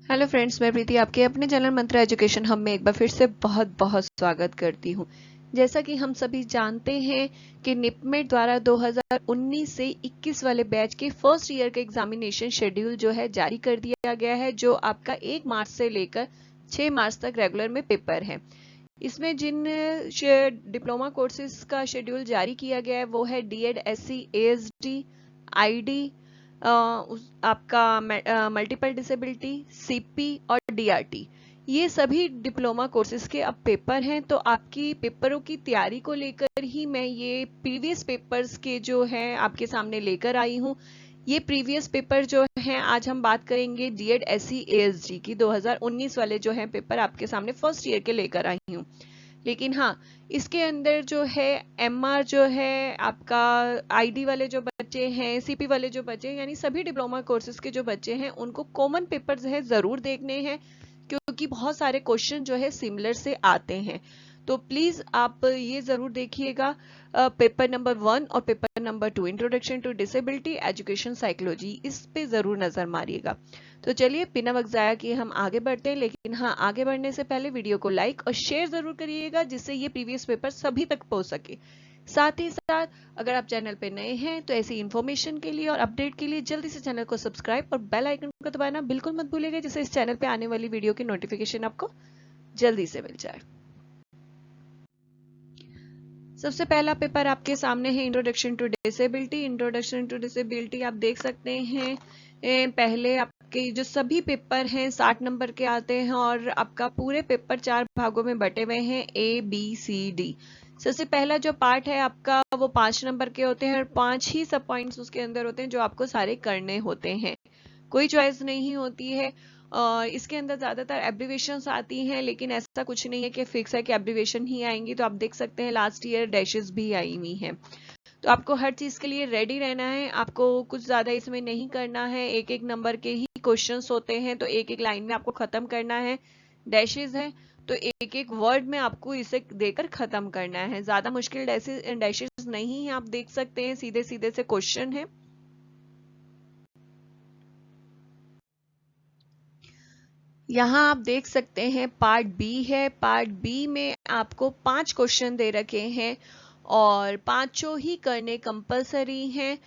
Hello friends, मैं प्रीति आपके अपने चैनल मंत्रा एजुकेशन हम में एक बार फिर से बहुत बहुत स्वागत करती हूँ। जैसा कि हम सभी जानते हैं कि निपमेट द्वारा 2019 से 21 वाले बैच के फर्स्ट ईयर का एग्जामिनेशन शेड्यूल जो है जारी कर दिया गया है, जो आपका 1 मार्च से लेकर 6 मार्च तक रेगुलर में पेपर है। इसमें जिन डिप्लोमा कोर्सेज का शेड्यूल जारी किया गया है वो है डीएड, एससी, एएसडी, आईडी, आपका मल्टीपल डिसेबिलिटी, सीपी और डीआरटी। ये सभी डिप्लोमा कोर्सेज के अब पेपर हैं। तो आपकी पेपरों की तैयारी को लेकर ही मैं ये प्रीवियस पेपर्स के जो है आपके सामने लेकर आई हूँ। ये प्रीवियस पेपर जो हैं आज हम बात करेंगे डीएड, एससी, एएसडी की 2019 वाले जो हैं पेपर आपके सामने फर्स्ट ईयर के लेकर आई हूँ। लेकिन हाँ, इसके अंदर जो है एमआर जो है आपका, आईडी वाले जो बच्चे हैं, सीपी वाले जो बच्चे हैं, यानी सभी डिप्लोमा कोर्सेज के जो बच्चे हैं उनको कॉमन पेपर जो है जरूर देखने हैं, क्योंकि बहुत सारे क्वेश्चन जो है सिमिलर से आते हैं। तो प्लीज आप ये जरूर देखिएगा, पेपर नंबर 1 और paper number 2 introduction to disability education psychology, इस पे जरूर नजर मारिएगा। तो चलिए बिना वक्त जाया किए हम आगे बढ़ते हैं। लेकिन हाँ, आगे बढ़ने से पहले वीडियो को लाइक और शेयर जरूर करिएगा, जिससे ये प्रीवियस पेपर सभी तक पहुंच सके। साथ ही साथ अगर आप चैनल पे नए हैं तो ऐसी इन्फॉर्मेशन के लिए और अपडेट के लिए जल्दी से चैनल को सब्सक्राइब और बेल आइकन को दबाना बिल्कुल मत भूलिएगा, जिससे इस चैनल पे आने वाली वीडियो की नोटिफिकेशन आपको जल्दी से मिल जाए। सबसे पहला पेपर आपके सामने है introduction to disability. Introduction to disability आप देख सकते हैं, पहले आपके जो सभी पेपर हैं 60 नंबर के आते हैं और आपका पूरे पेपर 4 भागों में बटे हुए हैं, ए बी सी डी। सबसे पहला जो पार्ट है आपका वो 5 नंबर के होते हैं और 5 ही सब पॉइंट्स उसके अंदर होते हैं जो आपको सारे करने होते हैं, कोई चॉइस नहीं होती है। इसके अंदर ज्यादातर एब्रीवेशंस आती हैं, लेकिन ऐसा कुछ नहीं है कि फिक्स है कि एब्रीवेशन ही आएंगी। तो आप देख सकते हैं लास्ट ईयर डैशेस भी आई हुई हैं। तो आपको हर चीज के लिए रेडी रहना है, आपको कुछ ज्यादा इसमें नहीं करना है। एक एक नंबर के ही क्वेश्चंस होते हैं, तो एक एक लाइन में आपको खत्म करना है। डैशेस है तो एक एक वर्ड में आपको इसे देकर खत्म करना है। ज्यादा मुश्किल डैशेस नहीं है, आप देख सकते हैं सीधे सीधे से क्वेश्चन है। यहाँ आप देख सकते हैं पार्ट बी है। पार्ट बी में आपको 5 क्वेश्चन दे रखे हैं और पांचों ही करने कंपलसरी हैं।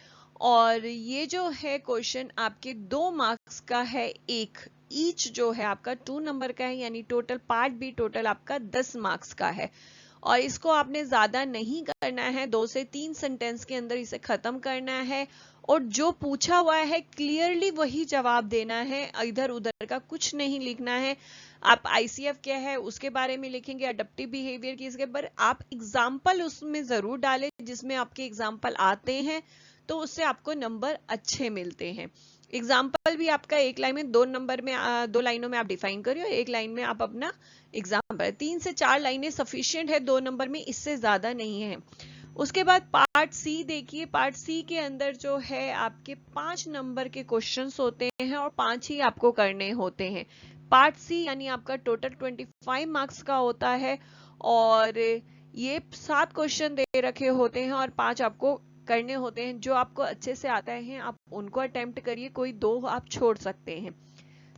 और ये जो है क्वेश्चन आपके 2 मार्क्स का है, एक ईच जो है आपका 2 नंबर का है, यानी टोटल पार्ट बी टोटल आपका 10 मार्क्स का है। और इसको आपने ज्यादा नहीं करना है, 2 से 3 सेंटेंस के अंदर इसे खत्म करना है और जो पूछा हुआ है क्लियरली वही जवाब देना है, इधर उधर का कुछ नहीं लिखना है। आप आईसीएफ क्या है उसके बारे में लिखेंगे, अडप्टिव बिहेवियर की, इसके पर आप एग्जाम्पल उसमें जरूर डालें जिसमें आपके एग्जाम्पल आते हैं, तो उससे आपको नंबर अच्छे मिलते हैं। एग्जाम्पल भी आपका एक लाइन में 2 नंबर में 2 लाइनों में आप डिफाइन करिए और एक लाइन में आप अपना एग्जाम्पल, 3 से 4 लाइनें सफिशिएंट है 2 नंबर में, इससे ज्यादा नहीं है। उसके बाद पार्ट सी देखिए। पार्ट सी के अंदर जो है आपके 5 नंबर के क्वेश्चंस होते हैं और 5 ही आपको करने होते हैं। पार्ट सी यानी आपका टोटल 25 मार्क्स का होता है और ये 7 क्वेश्चन दे रखे होते हैं और 5 आपको करने होते हैं। जो आपको अच्छे से आता है आप उनको अटेम्प्ट करिए, कोई 2 आप छोड़ सकते हैं।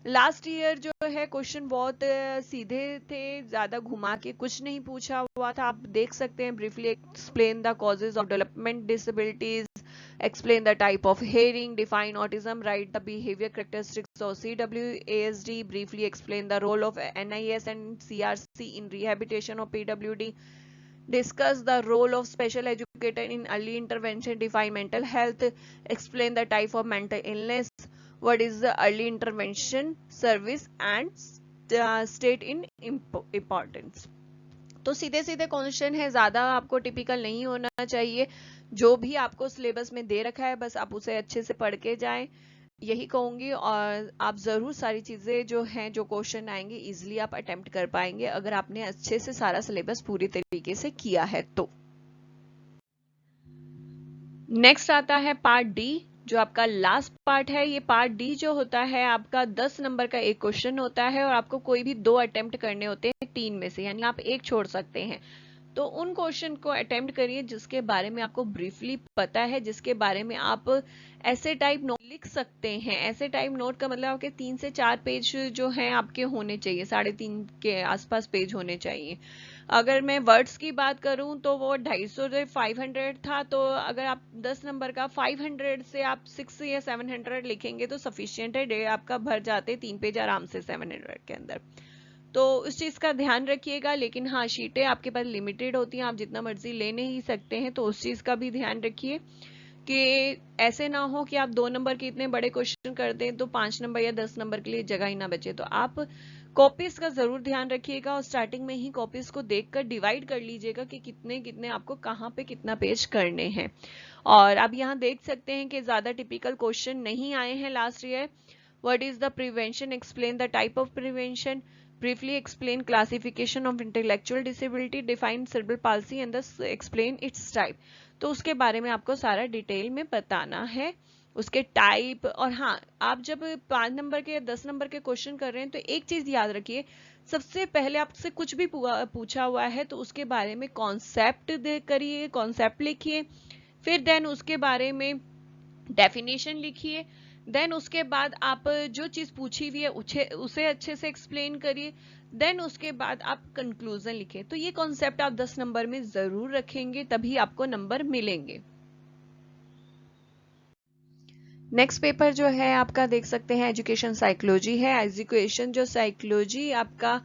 लास्ट ईयर जो है क्वेश्चन बहुत सीधे थे, ज्यादा घुमा के कुछ नहीं पूछा हुआ था। आप देख सकते हैं, briefly explain the causes of development disabilities, explain the type of hearing, define autism, write the behavior characteristics of CWASD, briefly explain the role of NIS and CRC in rehabilitation of PWD, discuss the role of special educator in early intervention, define mental health, explain the type of mental illness, what is the early intervention service and state in importance। तो सीधे सीधे question है, ज्यादा आपको typical नहीं होना चाहिए। जो भी आपको सिलेबस में दे रखा है बस आप उसे अच्छे से पढ़ के जाएं, यही कहूंगी। और आप जरूर सारी चीजें जो हैं, जो क्वेश्चन आएंगे इजीली आप अटेम्प्ट कर पाएंगे अगर आपने अच्छे से सारा सिलेबस पूरी तरीके से किया है तो। नेक्स्ट आता है पार्ट डी, जो आपका लास्ट पार्ट है। ये पार्ट डी जो होता है आपका 10 नंबर का एक क्वेश्चन होता है और आपको कोई भी 2 अटेम्प्ट करने होते हैं 3 में से, यानी आप एक छोड़ सकते हैं। तो उन क्वेश्चन को अटेम्प्ट करिए जिसके बारे में आपको ब्रीफली पता है, जिसके बारे में आप ऐसे टाइप लिख सकते हैं। ऐसे टाइप नोट का मतलब आपके 3 से 4 पेज जो हैं आपके होने चाहिए, 3.5 के आसपास पेज होने चाहिए। अगर मैं वर्ड्स की बात करूं तो वो 250 से 500 था, तो अगर आप 10 नंबर का 500 से आप 6 या 700 लिखेंगे तो सफिशियंट है, डे आपका भर जाते 3 पेज आराम से 700 के अंदर। तो उस चीज का ध्यान रखिएगा। लेकिन हाँ, शीटें आपके पास लिमिटेड होती हैं, आप जितना मर्जी ले नहीं सकते हैं, तो उस चीज का भी ध्यान रखिए कि ऐसे ना हो कि आप 2 नंबर के इतने बड़े क्वेश्चन कर दें तो 5 नंबर या 10 नंबर के लिए जगह ही ना बचे। तो आप कॉपीज का जरूर ध्यान रखिएगा और स्टार्टिंग में ही कॉपीज को देखकर डिवाइड कर लीजिएगा कि कितने कितने आपको कहाँ पे कितना पेज करने हैं। और अब यहाँ देख सकते हैं कि ज्यादा टिपिकल क्वेश्चन नहीं आए हैं last year. What is the prevention? Explain the type of prevention. Briefly explain classification of intellectual disability. Define cerebral palsy and thus explain its type. तो उसके बारे में आपको सारा डिटेल में बताना है, उसके टाइप। और हाँ, आप जब 5 नंबर के या 10 नंबर के क्वेश्चन कर रहे हैं तो एक चीज याद रखिए, सबसे पहले आपसे कुछ भी पूछा हुआ है तो उसके बारे में कॉन्सेप्ट करिए, कॉन्सेप्ट लिखिए। फिर देन उसके बारे में डेफिनेशन लिखिए। देन उसके बाद आप जो चीज पूछी हुई है उसे अच्छे से एक्सप्लेन करिए। देन उसके बाद आप कंक्लूजन लिखिए। तो ये कॉन्सेप्ट आप 10 नंबर में जरूर रखेंगे, तभी आपको नंबर मिलेंगे। नेक्स्ट पेपर जो है आपका देख सकते हैं एजुकेशन साइकोलॉजी है। एजुकेशन जो साइकोलॉजी आपका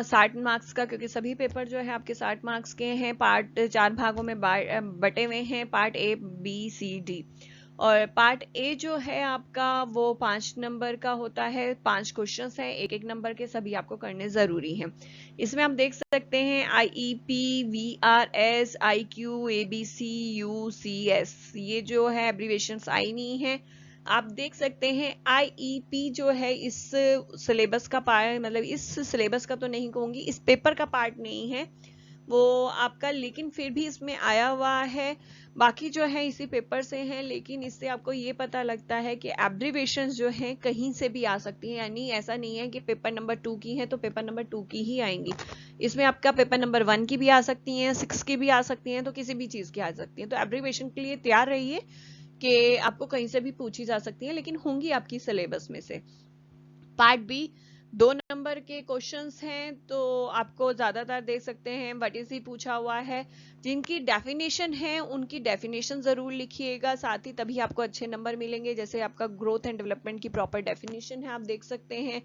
60 मार्क्स का, क्योंकि सभी पेपर जो है आपके 60 मार्क्स के हैं। पार्ट 4 भागों में बटे हुए हैं, part A B C D. और पार्ट ए जो है आपका वो 5 नंबर का होता है, 5 क्वेश्चंस हैं, एक एक नंबर के, सभी आपको करने जरूरी हैं। इसमें आप देख सकते हैं IEP, VRS, IQ, ABC, UCS, ये जो है एब्रीवेशंस आई नहीं है। आप देख सकते हैं IEP जो है इस सिलेबस का पार्ट, मतलब इस सिलेबस का तो नहीं कहूंगी, इस पेपर का पार्ट नहीं है वो आपका, लेकिन फिर भी इसमें आया हुआ है। बाकी जो है इसी पेपर से हैं, लेकिन इससे आपको ये पता लगता है कि एब्रीवेशंस जो हैं कहीं से भी आ सकती हैं, यानी ऐसा नहीं है कि पेपर नंबर 2 की है तो पेपर नंबर 2 की ही आएंगी। इसमें आपका पेपर नंबर 1 की भी आ सकती हैं, 6 की भी आ सकती हैं, तो किसी भी चीज की आ सकती हैं। तो एब्रीवेशन के लिए तैयार रहिए कि आपको कहीं से भी पूछी जा सकती है, लेकिन होंगी आपकी सिलेबस में से। पार्ट बी 2 नंबर के क्वेश्चंस हैं, तो आपको ज्यादातर देख सकते हैं व्हाट इज ही पूछा हुआ है। जिनकी डेफिनेशन है उनकी डेफिनेशन जरूर लिखिएगा, साथ ही तभी आपको अच्छे नंबर मिलेंगे। जैसे आपका ग्रोथ एंड डेवलपमेंट की प्रॉपर डेफिनेशन है, आप देख सकते हैं।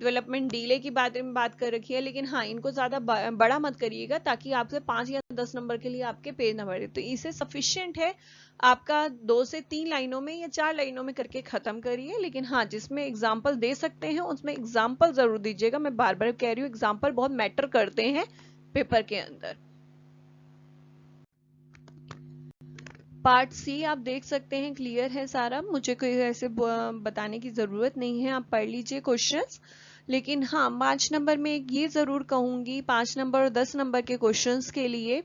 डेवलपमेंट डिले की बात कर रखी है, लेकिन हाँ, इनको ज्यादा बड़ा मत करिएगा ताकि आपसे 5 या 10 नंबर के लिए आपके पेज न बढ़े। तो इसे सफिशियंट है आपका 2 से 3 लाइनों में या 4 लाइनों में करके खत्म करिए। लेकिन हाँ, जिसमें एग्जाम्पल दे सकते हैं उसमें एग्जाम्पल जरूर दीजिएगा। मैं बार बार कह रही हूँ, एग्जाम्पल बहुत मैटर करते हैं पेपर के अंदर। पार्ट सी आप देख सकते हैं क्लियर है सारा, मुझे कोई ऐसे बताने की जरूरत नहीं है, आप पढ़ लीजिए क्वेश्चंस। लेकिन हाँ, 5 नंबर में ये जरूर कहूंगी, 5 नंबर और 10 नंबर के क्वेश्चंस के लिए,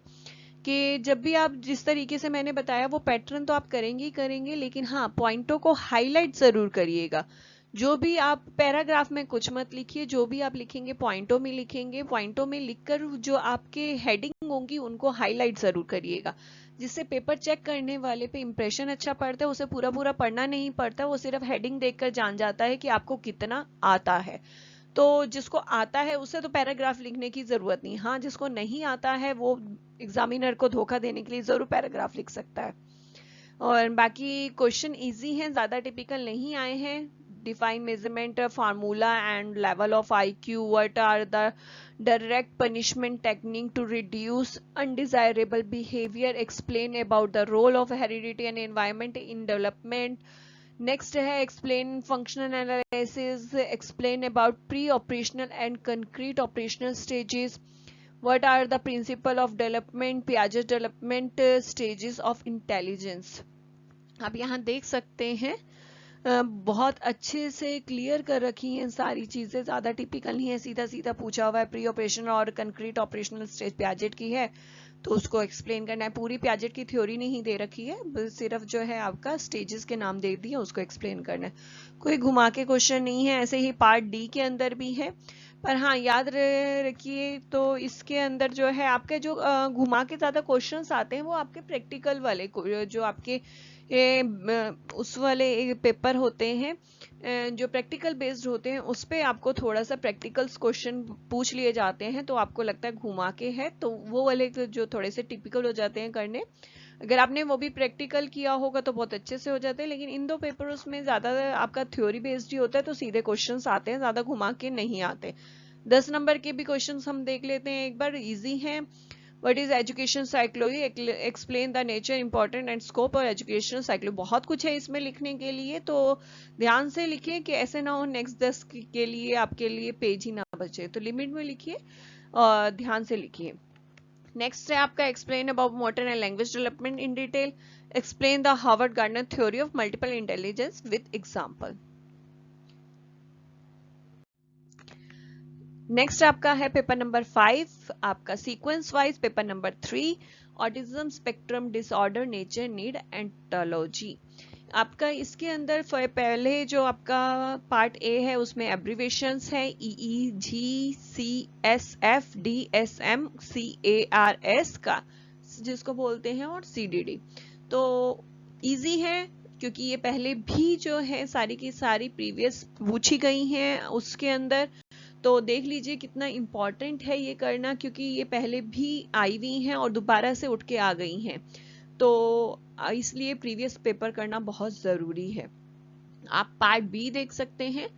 कि जब भी आप जिस तरीके से मैंने बताया वो पैटर्न तो आप करेंगे ही करेंगे, लेकिन हाँ, पॉइंटों को हाईलाइट जरूर करिएगा। जो भी आप पैराग्राफ में कुछ मत लिखिए, जो भी आप लिखेंगे पॉइंटों में लिखेंगे। पॉइंटों में लिखकर जो आपके हेडिंग होंगी उनको हाईलाइट जरूर करिएगा, जिससे पेपर चेक करने वाले पे इंप्रेशन अच्छा पड़ता है। उसे पूरा पूरा पढ़ना नहीं पड़ता, वो सिर्फ हेडिंग देखकर जान जाता है कि आपको कितना आता है। तो जिसको आता है उसे तो पैराग्राफ लिखने की जरूरत नहीं, हाँ जिसको नहीं आता है वो एग्जामिनर को धोखा देने के लिए जरूर पैराग्राफ लिख सकता है। और बाकी क्वेश्चन इजी हैं, ज्यादा टिपिकल नहीं आए हैं। Define measurement formula and level of IQ, what are the direct punishment technique to reduce undesirable behaviour, explain about the role of heredity and environment in development. Next है explain functional analysis, explain about pre operational and concrete operational stages, what are the principle of development, Piaget development stages of intelligence. आप यहाँ देख सकते हैं बहुत अच्छे से clear कर रखी हैं सारी चीजें, ज्यादा टिपिकल नहीं है, सीधा सीधा पूछा हुआ है। प्री ऑपरेशनल और कंक्रीट ऑपरेशनल स्टेज पियाजेट की है तो उसको एक्सप्लेन करना है। पूरी पियाजेट की थ्योरी नहीं दे रखी है, सिर्फ जो है आपका स्टेजेस के नाम दे दिए, उसको एक्सप्लेन करना है। कोई घुमा के क्वेश्चन नहीं है। ऐसे ही पार्ट डी के अंदर भी है, पर हाँ याद रखिए तो इसके अंदर जो है आपके जो घुमा के ज्यादा क्वेश्चंस आते हैं वो आपके प्रैक्टिकल वाले जो आपके ये उस वाले पेपर होते हैं जो प्रैक्टिकल बेस्ड होते हैं, उस पे आपको थोड़ा सा प्रैक्टिकल्स क्वेश्चन पूछ लिए जाते हैं, तो आपको लगता है घुमा के है, तो वो वाले जो थोड़े से टिपिकल हो जाते हैं करने, अगर आपने वो भी प्रैक्टिकल किया होगा तो बहुत अच्छे से हो जाते हैं। लेकिन इन दो पेपर्स में ज्यादा आपका थ्योरी बेस्ड ही होता है, तो सीधे क्वेश्चंस आते हैं, ज्यादा घुमा के नहीं आते। 10 नंबर के भी क्वेश्चंस हम देख लेते हैं एक बार, इजी हैं। What is education psychology, explain the nature, important and scope और एजुकेशनल साइकोलॉजी। बहुत कुछ है इसमें लिखने के लिए, तो ध्यान से लिखिए कि ऐसे ना हो नेक्स्ट 10 के लिए आपके लिए पेज ही ना बचे, तो लिमिट में लिखिए और ध्यान से लिखिए। नेक्स्ट है आपका explain about modern and language development in detail, explain the Harvard Gardner theory of multiple intelligence with example. Next आपका है पेपर नंबर 5, आपका sequence wise paper number 3, autism spectrum disorder nature need ontology. आपका इसके अंदर पहले जो आपका part A है उसमें एब्रीवेशंस है, E G C S F D S M C A R S का जिसको बोलते हैं, और सी डी डी। तो इजी है क्योंकि ये पहले भी जो है सारी की सारी प्रीवियस पूछी गई हैं उसके अंदर, तो देख लीजिए कितना इम्पोर्टेंट है ये करना, क्योंकि ये पहले भी आई हुई हैं और दोबारा से उठ के आ गई हैं, तो इसलिए प्रीवियस पेपर करना बहुत जरूरी है। आप पार्ट बी देख सकते हैं।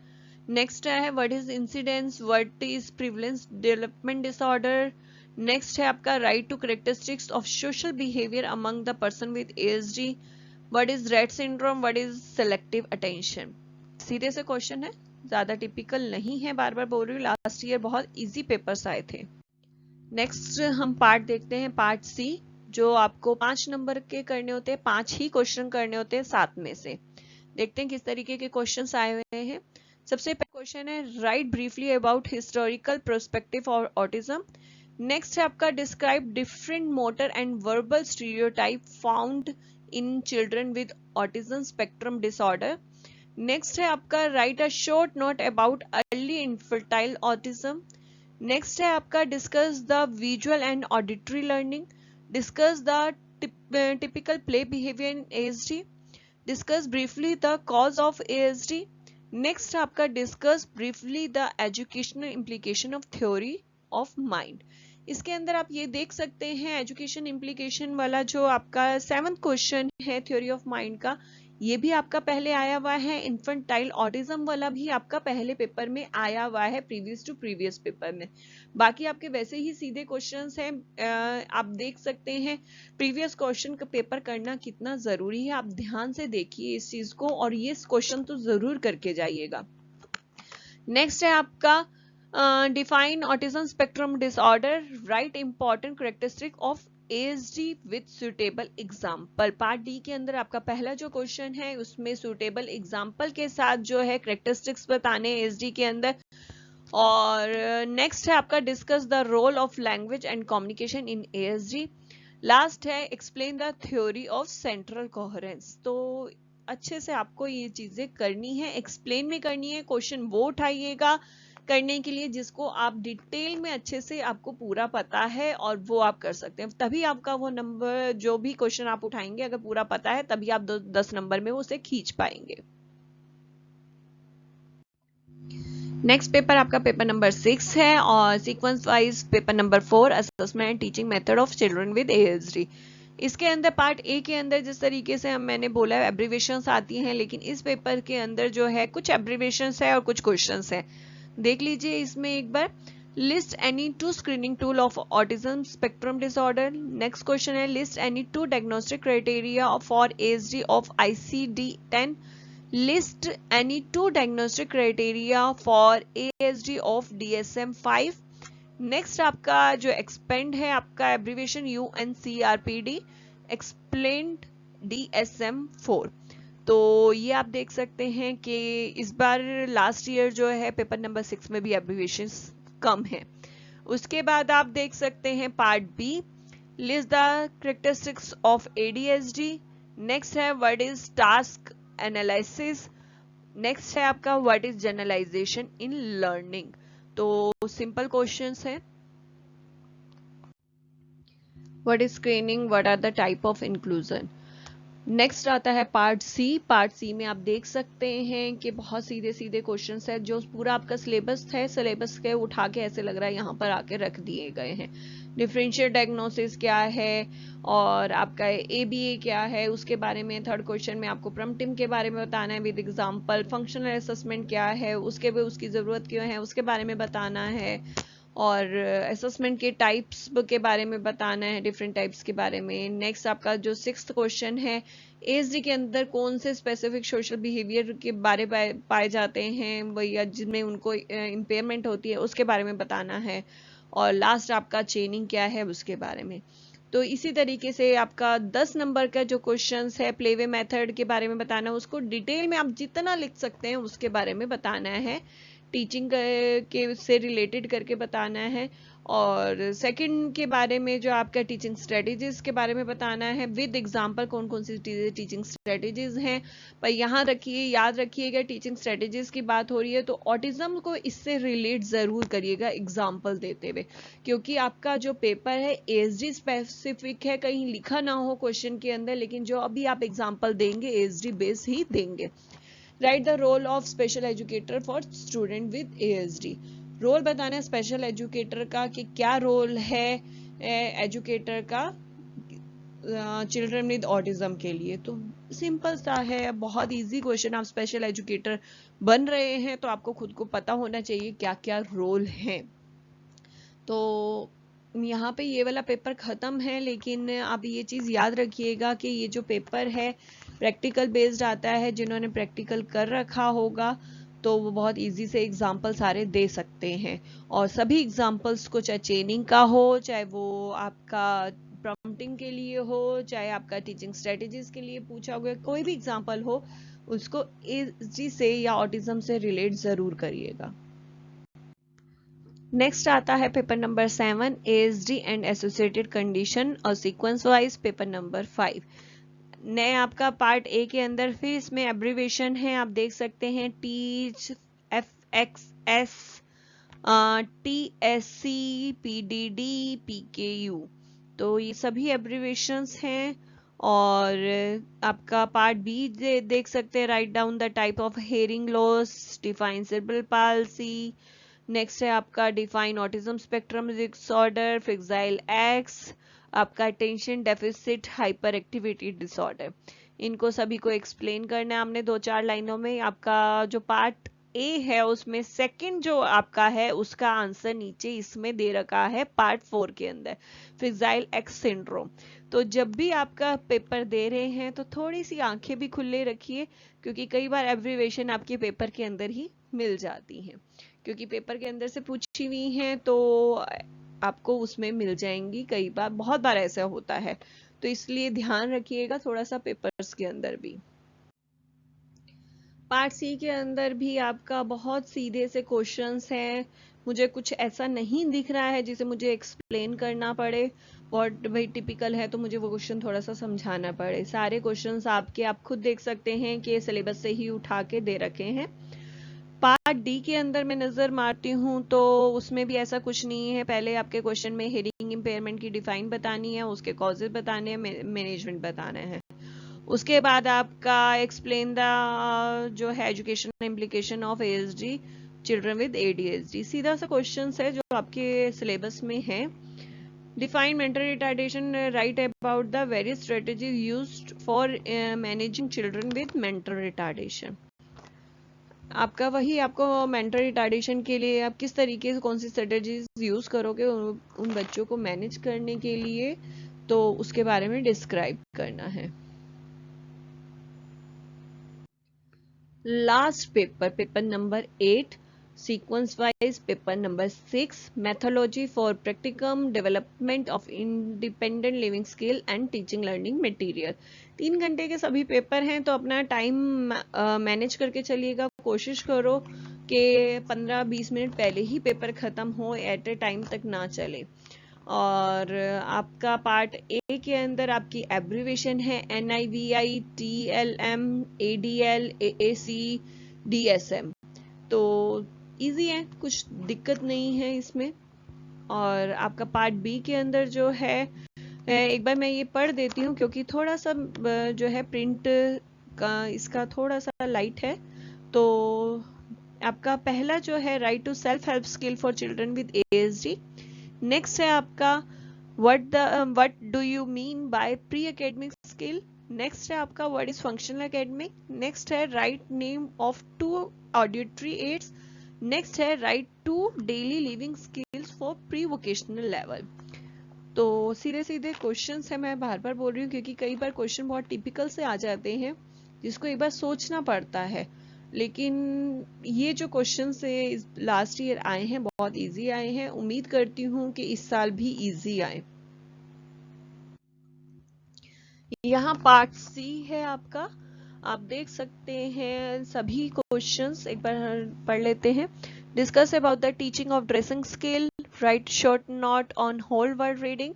नेक्स्ट है what is incidence, what is prevalence development disorder. Next है आपका right to characteristics of social behaviour among the person with ASD, what is Rett syndrome, what is selective attention. सीधे से question है, ज्यादा टिपिकल नहीं है, बार बार बोल रही हूँ, लास्ट ईयर बहुत इजी पेपर्स आए थे। नेक्स्ट हम पार्ट देखते हैं, पार्ट सी, जो आपको 5 नंबर के करने होते हैं, 5 ही क्वेश्चन करने होते हैं 7 में से। देखते हैं किस तरीके के क्वेश्चंस आए हुए हैं। सबसे पहला क्वेश्चन है write briefly about historical perspective of autism. Next है आपका describe different motor and verbal stereotype found in children with autism spectrum disorder. Next है आपका write a short note about early infantile autism. Next है आपका discuss the visual and auditory learning, discuss the typical play behaviour in ASD, discuss briefly the cause of ASD. Next आपका discuss briefly the educational implication of theory of mind. इसके अंदर आप ये देख सकते हैं एजुकेशन इम्प्लीकेशन वाला जो आपका 7th क्वेश्चन है थ्योरी ऑफ माइंड का, ये भी आपका पहले आया हुआ है। इन्फेंटाइल ऑटिज्म वाला भी आपका पहले पेपर में आया हुआ है, प्रीवियस टू प्रीवियस पेपर में। बाकी आपके वैसे ही सीधे क्वेश्चंस हैं, आप देख सकते हैं प्रीवियस क्वेश्चन का पेपर करना कितना जरूरी है। आप ध्यान से देखिए इस चीज को, और ये क्वेश्चन तो जरूर करके जाइएगा। नेक्स्ट है आपका define autism spectrum disorder, right important characteristic of ASD with suitable example. Part D के अंदर आपका पहला जो क्वेश्चन है उसमें सुटेबल एग्जाम्पल के साथ जो है कैरेक्टरिस्टिक्स बताने ASD के अंदर। और नेक्स्ट है आपका discuss the role of language and communication in ASD। Last है explain the theory of central coherence. तो अच्छे से आपको ये चीजें करनी है, एक्सप्लेन में करनी है। क्वेश्चन वो उठाइएगा करने के लिए जिसको आप डिटेल में अच्छे से आपको पूरा पता है, और वो आप कर सकते हैं, तभी आपका वो नंबर जो भी क्वेश्चन आप उठाएंगे अगर पूरा पता है तभी आप 10 नंबर में उसे खींच पाएंगे। नेक्स्ट पेपर आपका पेपर नंबर 6 है, और sequence wise paper number 4 assessment and teaching method of children with ASD। इसके अंदर पार्ट ए के अंदर जिस तरीके से मैंने बोला है एब्रीवेशंस आती हैं, लेकिन इस पेपर के अंदर जो है कुछ एब्रीवेशंस है और कुछ क्वेश्चंस है। देख लीजिए इसमें एक बार, list any 2 screening tool of autism spectrum disorder. Next question है list any 2 diagnostic criteria for ASD of ICD-10। List any 2 diagnostic criteria for ASD of DSM-5। Next आपका जो एक्सपेंड है आपका एब्रीवेशन UNCRPD, एक्सप्लेन्ड DSM-4। तो ये आप देख सकते हैं कि इस बार लास्ट ईयर जो है पेपर नंबर 6 में भी एब्रीवेशन कम है। उसके बाद आप देख सकते हैं part B, list the characteristics of ADHD। Next है what is task analysis. Next है आपका what is generalisation in learning. तो सिंपल क्वेश्चंस है, what is screening, what are the type of inclusion, next आता है पार्ट सी। Part सी में आप देख सकते हैं कि बहुत सीधे सीधे क्वेश्चंस है, जो पूरा आपका सिलेबस है, सिलेबस के उठा के ऐसे लग रहा है यहाँ पर आके रख दिए गए हैं। डिफरेंशियल डायग्नोसिस क्या है और आपका एबीए क्या है उसके बारे में थर्ड क्वेश्चन में आपको प्रॉम्प्टिंग के बारे में बताना है विद एग्जांपल। फंक्शनल असेसमेंट क्या है, उसकी जरूरत क्यों है उसके बारे में बताना है, और असेसमेंट के टाइप्स के बारे में बताना है, डिफरेंट टाइप्स के बारे में। नेक्स्ट आपका जो सिक्स्थ क्वेश्चन है, एएसडी के अंदर कौन से स्पेसिफिक सोशल बिहेवियर के बारे पाए जाते हैं वही, या जिनमें उनको इम्पेयरमेंट होती है उसके बारे में बताना है। और लास्ट आपका चेनिंग क्या है उसके बारे में। तो इसी तरीके से आपका 10 नंबर का जो क्वेश्चंस है प्लेवे मेथड के बारे में बताना है, उसको डिटेल में आप जितना लिख सकते हैं उसके बारे में बताना है, टीचिंग के से रिलेटेड करके बताना है। और सेकंड के बारे में जो आपका टीचिंग स्ट्रेटेजीज के बारे में बताना है विद एग्जांपल, कौन कौन सी टीचिंग स्ट्रेटेजीज हैं। पर यहाँ रखिए, याद रखिएगा टीचिंग स्ट्रेटेजीज की बात हो रही है तो ऑटिज्म को इससे रिलेट जरूर करिएगा एग्जाम्पल देते हुए, क्योंकि आपका जो पेपर है एएसडी स्पेसिफिक है, कहीं लिखा ना हो क्वेश्चन के अंदर, लेकिन जो अभी आप एग्जाम्पल देंगे एएसडी बेस ही देंगे। Write the role of special educator for student with ASD. Role बताना है स्पेशल एजुकेटर का कि क्या रोल है एजुकेटर का चिल्ड्रन विद ऑटिज्म के लिए। तो सिंपल सा है, बहुत इजी क्वेश्चन। आप स्पेशल एजुकेटर बन रहे हैं तो आपको खुद को पता होना चाहिए क्या क्या रोल है। तो यहाँ पे ये वाला पेपर खत्म है, लेकिन आप ये चीज याद रखिएगा कि ये जो पेपर है प्रैक्टिकल बेस्ड आता है। जिन्होंने प्रैक्टिकल कर रखा होगा तो वो बहुत इजी से एग्जाम्पल सारे दे सकते हैं, और सभी एग्जाम्पल्स को चाहे चेनिंग का हो, चाहे वो आपका प्रॉम्प्टिंग के लिए हो, चाहे आपका टीचिंग स्ट्रेटेजीज के लिए पूछा होगा, कोई भी एग्जाम्पल हो उसको एएसडी से या ऑटिज्म से रिलेट जरूर करिएगा। नेक्स्ट आता है paper number 7, ASD and associated condition और सीक्वेंस वाइज पेपर नंबर 5। नए आपका पार्ट ए के अंदर फिर इसमें एब्रीवेशन है, आप देख सकते हैं teach, FXS, TSC, PDD, PKU। तो ये सभी एब्रीवेशंस हैं। और आपका पार्ट बी देख सकते हैं, write down the type of hearing loss, define cerebral palsy. Next है आपका define autism spectrum disorder, fragile X, आपका attention deficit hyperactivity disorder. इनको सभी को एक्सप्लेन करना है हमने 2-4 लाइनों में। आपका जो पार्ट ए है उसमें सेकंड जो आपका है उसका आंसर नीचे इसमें दे रखा है पार्ट 4 के अंदर, फ्रिक्साइल एक्स सिंड्रोम। तो जब भी आपका पेपर दे रहे हैं तो थोड़ी सी आंखें भी खुले रखिए, क्योंकि कई बार एब्रीवेशन आपके पेपर के अंदर ही मिल जाती हैं, क्योंकि पेपर के अंदर से पूछी हुई हैं तो आपको उसमें मिल जाएंगी। कई बार, बहुत बार ऐसा होता है, तो इसलिए ध्यान रखिएगा थोड़ा सा पेपर्स के अंदर भी। पार्ट सी के अंदर भी आपका बहुत सीधे से क्वेश्चंस हैं। मुझे कुछ ऐसा नहीं दिख रहा है जिसे मुझे एक्सप्लेन करना पड़े, बहुत भाई टिपिकल है तो मुझे वो क्वेश्चन थोड़ा सा समझाना पड़े। सारे क्वेश्चंस आपके आप खुद देख सकते हैं कि सिलेबस से ही उठा के दे रखे हैं। पार्ट डी के अंदर मैं नजर मारती हूँ तो उसमें भी ऐसा कुछ नहीं है। पहले आपके क्वेश्चन में हेयरिंग इम्पेयरमेंट की डिफाइन बतानी है, उसके कॉजेज बताने हैं, मैनेजमेंट बताना है। उसके बाद आपका एक्सप्लेन द जो है education implication of ASD children with ADHD, सीधा सा क्वेश्चन है जो आपके सिलेबस में है। Define mental retardation, right about the various strategies used for managing children with mental retardation. आपका वही, आपको मेंटल रिटार्डेशन के लिए आप किस तरीके से कौन सी स्ट्रेटेजीज यूज करोगे उन बच्चों को मैनेज करने के लिए, तो उसके बारे में डिस्क्राइब करना है। Last paper, paper number 8, sequence wise paper number 6, methodology for practicum development of independent living skill and teaching learning material. 3 घंटे के सभी पेपर हैं, तो अपना टाइम मैनेज करके चलिएगा। कोशिश करो कि 15-20 मिनट पहले ही पेपर खत्म हो, एट ए टाइम तक ना चले। और आपका पार्ट ए के अंदर आपकी एब्रीवेशन है NIVI, TLM, ADL, AAC, DSM। तो इजी है, कुछ दिक्कत नहीं है इसमें। और आपका पार्ट बी के अंदर जो है एक बार मैं ये पढ़ देती हूँ क्योंकि थोड़ा सा जो है प्रिंट का इसका थोड़ा सा लाइट है। तो आपका पहला जो है write two self help skill for children with ASD। Next है आपका what do you mean by pre academic skill. Next है आपका what is functional academic. Next है write name of 2 auditory aids. Next है write two daily living skills for pre vocational level. तो सीधे सीधे questions है, मैं बार बार बोल रही हूँ क्योंकि कई बार क्वेश्चन बहुत टिपिकल से आ जाते हैं जिसको एक बार सोचना पड़ता है, लेकिन ये जो क्वेश्चन से लास्ट ईयर आए हैं बहुत इजी आए हैं। उम्मीद करती हूँ कि इस साल भी इजी आए। यहाँ पार्ट C है आपका, आप देख सकते हैं सभी क्वेश्चंस एक बार पढ़ लेते हैं। Discuss about the teaching of dressing skill, write short note on whole word reading.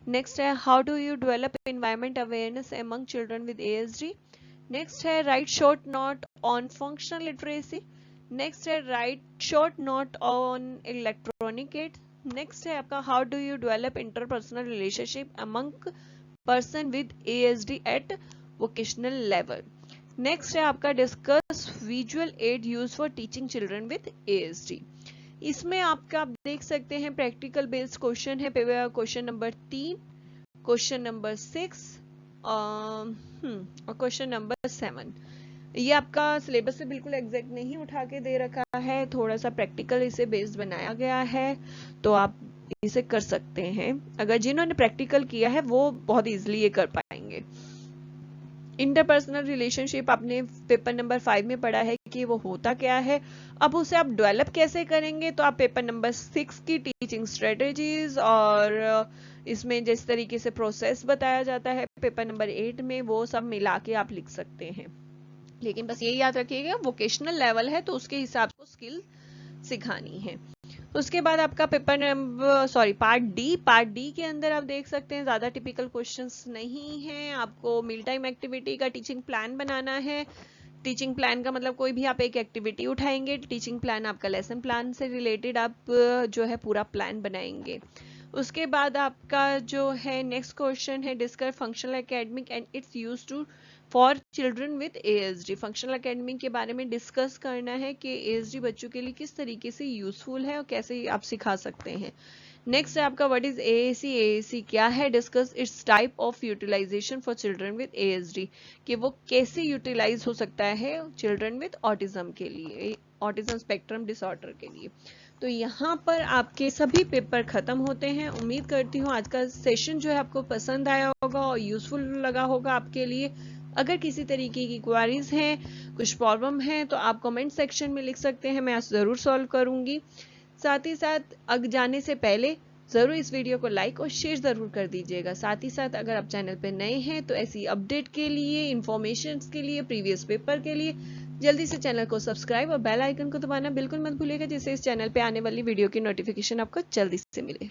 Next है how do you develop environment awareness among children with ASD। Next है write short note on functional literacy. Next है write short note on electronic aids. Next है आपका how do you develop interpersonal relationship among person with ASD at vocational level. Next है आपका discuss visual aid use for teaching children with ASD। इसमें आपका आप देख सकते हैं प्रैक्टिकल बेस्ड क्वेश्चन है, क्वेश्चन नंबर 3, क्वेश्चन नंबर 6 और क्वेश्चन नंबर 7। ये आपका सिलेबस से बिल्कुल एग्जैक्ट नहीं उठा के दे रखा है, थोड़ा सा प्रैक्टिकल इसे बेस्ड बनाया गया है, तो आप इसे कर सकते हैं। अगर जिन्होंने प्रैक्टिकल किया है वो बहुत इजीली ये कर पाएंगे। इंटरपर्सनल रिलेशनशिप आपने पेपर नंबर 5 में पढ़ा है कि वो होता क्या है, अब उसे आप डेवलप कैसे करेंगे, तो आप पेपर नंबर 6 की टीचिंग स्ट्रेटेजीज और इसमें जिस तरीके से प्रोसेस बताया जाता है पेपर नंबर 8 में, वो सब मिला के आप लिख सकते हैं। लेकिन बस ये याद रखिएगा वोकेशनल लेवल है तो उसके हिसाब से स्किल सिखानी है। उसके बाद आपका पेपर नंबर पार्ट डी के अंदर आप देख सकते हैं ज्यादा टिपिकल क्वेश्चंस नहीं है। आपको मील टाइम एक्टिविटी का टीचिंग प्लान बनाना है। टीचिंग प्लान का मतलब कोई भी आप एक एक्टिविटी उठाएंगे, टीचिंग प्लान आपका लेसन प्लान से रिलेटेड आप जो है पूरा प्लान बनाएंगे। उसके बाद आपका जो है नेक्स्ट क्वेश्चन है discuss functional academic and its use to for children with ASD। Functional academic के बारे में डिस्कस करना है कि ASD बच्चों के लिए किस तरीके से यूजफुल है और कैसे आप सिखा सकते हैं। नेक्स्ट है आपका व्हाट इज AAC क्या है, discuss its type of utilisation for children with ASD, कि वो कैसे यूटिलाइज हो सकता है चिल्ड्रन विद ऑटिज्म के लिए, ऑटिज्म स्पेक्ट्रम डिसऑर्डर के लिए। तो यहाँ पर आपके सभी पेपर खत्म होते हैं। उम्मीद करती हूँ आज का सेशन जो है आपको पसंद आया होगा और यूजफुल लगा होगा आपके लिए। अगर किसी तरीके की क्वेरीज हैं, कुछ प्रॉब्लम है, तो आप कमेंट सेक्शन में लिख सकते हैं, मैं जरूर सॉल्व करूंगी। साथ ही साथ जाने से पहले जरूर इस वीडियो को लाइक और शेयर जरूर कर दीजिएगा। साथ ही साथ अगर आप चैनल पे नए हैं तो ऐसी अपडेट के लिए, इंफॉर्मेशन के लिए, प्रीवियस पेपर के लिए जल्दी से चैनल को सब्सक्राइब और बेल आइकन को दबाना बिल्कुल मत भूलिएगा, जिससे इस चैनल पे आने वाली वीडियो की नोटिफिकेशन आपको जल्दी से मिले।